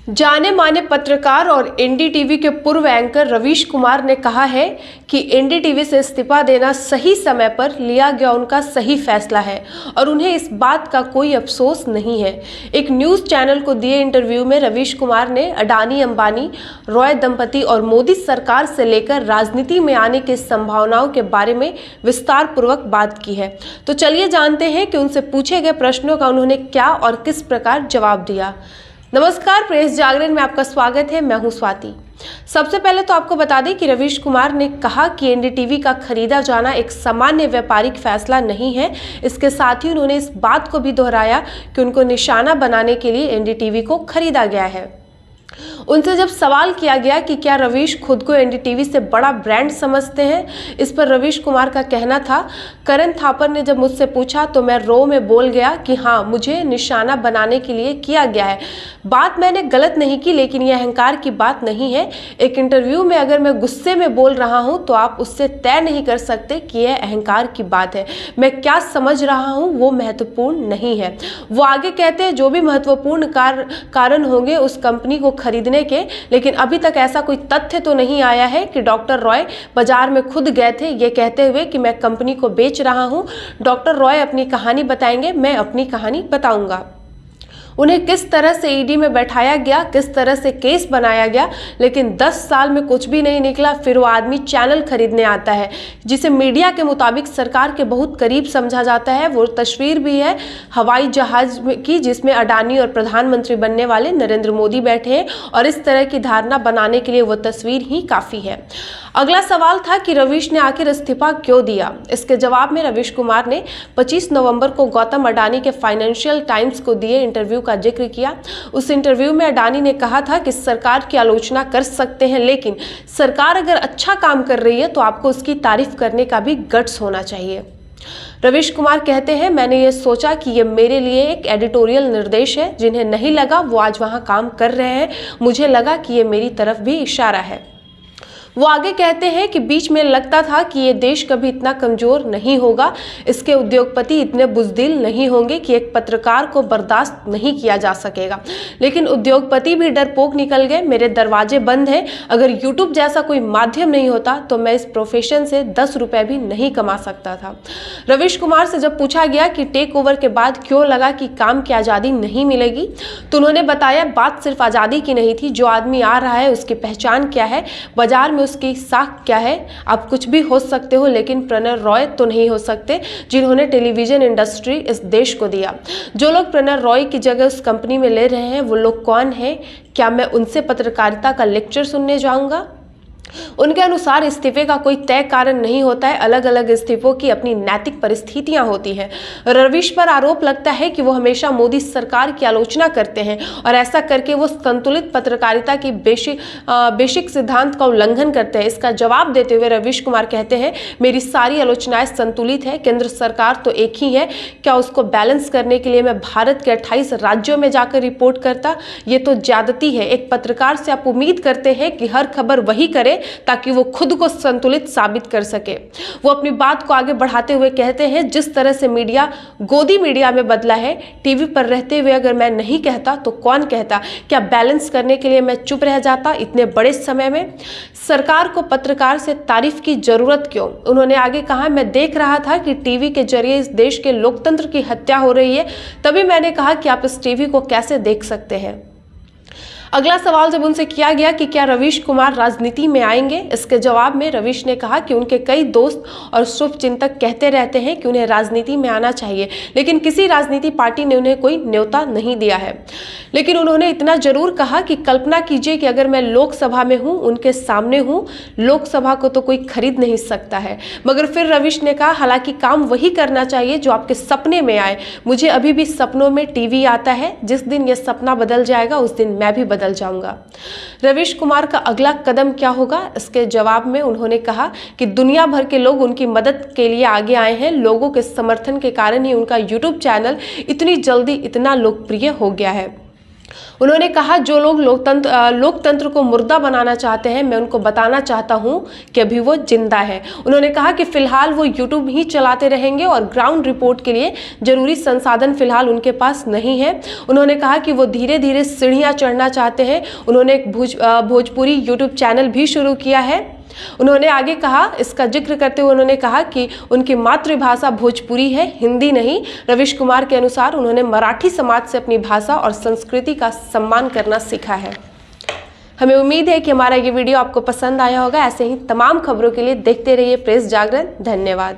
जाने माने पत्रकार और एनडीटीवी के पूर्व एंकर रवीश कुमार ने कहा है कि एनडीटीवी से इस्तीफा देना सही समय पर लिया गया उनका सही फैसला है और उन्हें इस बात का कोई अफसोस नहीं है। एक न्यूज़ चैनल को दिए इंटरव्यू में रवीश कुमार ने अडानी, अंबानी, रॉय दंपति और मोदी सरकार से लेकर राजनीति में आने की संभावनाओं के बारे में विस्तार पूर्वक बात की है। तो चलिए जानते हैं कि उनसे पूछे गए प्रश्नों का उन्होंने क्या और किस प्रकार जवाब दिया। नमस्कार, प्रेस जागरण में आपका स्वागत है। मैं हूं स्वाति। सबसे पहले तो आपको बता दें कि रवीश कुमार ने कहा कि एनडीटीवी का खरीदा जाना एक सामान्य व्यापारिक फैसला नहीं है। इसके साथ ही उन्होंने इस बात को भी दोहराया कि उनको निशाना बनाने के लिए एनडीटीवी को खरीदा गया है। उनसे जब सवाल किया गया कि क्या रवीश खुद को एनडीटीवी से बड़ा ब्रांड समझते हैं, इस पर रवीश कुमार का कहना था, करण थापर ने जब मुझसे पूछा तो मैं रो में बोल गया कि हाँ, मुझे निशाना बनाने के लिए किया गया है। बात मैंने गलत नहीं की, लेकिन यह अहंकार की बात नहीं है। एक इंटरव्यू में अगर मैं गुस्से में बोल रहा हूं तो आप उससे तय नहीं कर सकते कि यह अहंकार की बात है। मैं क्या समझ रहा हूं वो महत्वपूर्ण नहीं है। वो आगे कहते हैं जो भी महत्वपूर्ण कारण होंगे उस कंपनी को खरीदने के, लेकिन अभी तक ऐसा कोई तथ्य तो नहीं आया है कि डॉक्टर रॉय बाजार में खुद गए थे ये कहते हुए कि मैं कंपनी को बेच रहा हूं। डॉक्टर रॉय अपनी कहानी बताएंगे, मैं अपनी कहानी बताऊंगा। उन्हें किस तरह से ईडी में बैठाया गया, किस तरह से केस बनाया गया, लेकिन 10 साल में कुछ भी नहीं निकला। फिर वो आदमी चैनल खरीदने आता है जिसे मीडिया के मुताबिक सरकार के बहुत करीब समझा जाता है। वो तस्वीर भी है हवाई जहाज की जिसमें अडानी और प्रधानमंत्री बनने वाले नरेंद्र मोदी बैठे हैं, और इस तरह की धारणा बनाने के लिए वो तस्वीर ही काफ़ी है। अगला सवाल था कि रवीश ने आखिर इस्तीफा क्यों दिया। इसके जवाब में रवीश कुमार ने 25 नवंबर को गौतम अडानी के फाइनेंशियल टाइम्स को दिए इंटरव्यू का जिक्र किया। उस इंटरव्यू में अडानी ने कहा था कि सरकार की आलोचना कर सकते हैं, लेकिन सरकार अगर अच्छा काम कर रही है तो आपको उसकी तारीफ करने का भी गट्स होना चाहिए। रवीश कुमार कहते हैं, मैंने ये सोचा कि ये मेरे लिए एक एडिटोरियल निर्देश है। जिन्हें नहीं लगा वो आज वहाँ काम कर रहे हैं, मुझे लगा कि ये मेरी तरफ भी इशारा है। वो आगे कहते हैं कि बीच में लगता था कि ये देश कभी इतना कमजोर नहीं होगा, इसके उद्योगपति इतने बुज़दिल नहीं होंगे कि एक पत्रकार को बर्दाश्त नहीं किया जा सकेगा, लेकिन उद्योगपति भी डरपोक निकल गए। मेरे दरवाजे बंद हैं। अगर यूट्यूब जैसा कोई माध्यम नहीं होता तो मैं इस प्रोफेशन से 10 रुपये भी नहीं कमा सकता था। रवीश कुमार से जब पूछा गया कि टेक ओवर के बाद क्यों लगा कि काम की आज़ादी नहीं मिलेगी, तो उन्होंने बताया बात सिर्फ आज़ादी की नहीं थी। जो आदमी आ रहा है उसकी पहचान क्या है, बाजार में उसकी साख क्या है। आप कुछ भी हो सकते हो, लेकिन प्रणय रॉय तो नहीं हो सकते जिन्होंने टेलीविजन इंडस्ट्री इस देश को दिया। जो लोग प्रणय रॉय की जगह उस कंपनी में ले रहे हैं वो लोग कौन है? क्या मैं उनसे पत्रकारिता का लेक्चर सुनने जाऊंगा? उनके अनुसार इस्तीफे का कोई तय कारण नहीं होता है। अलग अलग इस्तीफों की अपनी नैतिक परिस्थितियां होती हैं। रवीश पर आरोप लगता है कि वो हमेशा मोदी सरकार की आलोचना करते हैं और ऐसा करके वो संतुलित पत्रकारिता की बेसिक सिद्धांत का उल्लंघन करते हैं। इसका जवाब देते हुए रवीश कुमार कहते हैं, मेरी सारी आलोचनाएं संतुलित है। केंद्र सरकार तो एक ही है, क्या उसको बैलेंस करने के लिए मैं भारत के 28 राज्यों में जाकर रिपोर्ट करता? ये तो ज्यादती है। एक पत्रकार से आप उम्मीद करते हैं कि हर खबर वही करे ताकि वो खुद को संतुलित साबित कर सके। वो अपनी बात को आगे बढ़ाते हुए कहते हैं, जिस तरह से मीडिया गोदी मीडिया में बदला है, टीवी पर रहते हुए अगर मैं नहीं कहता तो कौन कहता? क्या बैलेंस करने के लिए मैं चुप रह जाता? इतने बड़े समय में सरकार को पत्रकार से तारीफ की जरूरत क्यों? उन्होंने आगे कहा, मैं देख रहा था कि टीवी के जरिए इस देश के लोकतंत्र की हत्या हो रही है, तभी मैंने कहा कि आप इस टीवी को कैसे देख सकते हैं। अगला सवाल जब उनसे किया गया कि क्या रवीश कुमार राजनीति में आएंगे, इसके जवाब में रवीश ने कहा कि उनके कई दोस्त और शुभचिंतक कहते रहते हैं कि उन्हें राजनीति में आना चाहिए, लेकिन किसी राजनीति पार्टी ने उन्हें कोई न्योता नहीं दिया है। लेकिन उन्होंने इतना जरूर कहा कि कल्पना कीजिए कि अगर मैं लोकसभा में हूँ, उनके सामने हूँ, लोकसभा को तो कोई खरीद नहीं सकता है। मगर फिर रवीश ने कहा, हालांकि काम वही करना चाहिए जो आपके सपने में आए। मुझे अभी भी सपनों में टीवी आता है। जिस दिन यह सपना बदल जाएगा उस दिन मैं भी बदल जाऊंगा। रवीश कुमार का अगला कदम क्या होगा? इसके जवाब में उन्होंने कहा कि दुनिया भर के लोग उनकी मदद के लिए आगे आए हैं। लोगों के समर्थन के कारण ही उनका यूट्यूब चैनल इतनी जल्दी इतना लोकप्रिय हो गया है। उन्होंने कहा, जो लोग लोकतंत्र को मुर्दा बनाना चाहते हैं, मैं उनको बताना चाहता हूं कि अभी वो जिंदा है। उन्होंने कहा कि फिलहाल वो यूट्यूब ही चलाते रहेंगे और ग्राउंड रिपोर्ट के लिए जरूरी संसाधन फिलहाल उनके पास नहीं है। उन्होंने कहा कि वो धीरे धीरे सीढ़ियां चढ़ना चाहते हैं। उन्होंने एक भोजपुरी यूट्यूब चैनल भी शुरू किया है। उन्होंने आगे कहा, इसका जिक्र करते हुए उन्होंने कहा कि उनकी मातृभाषा भोजपुरी है, हिंदी नहीं। रवीश कुमार के अनुसार उन्होंने मराठी समाज से अपनी भाषा और संस्कृति का सम्मान करना सीखा है। हमें उम्मीद है कि हमारा ये वीडियो आपको पसंद आया होगा। ऐसे ही तमाम खबरों के लिए देखते रहिए प्रेस जागरण। धन्यवाद।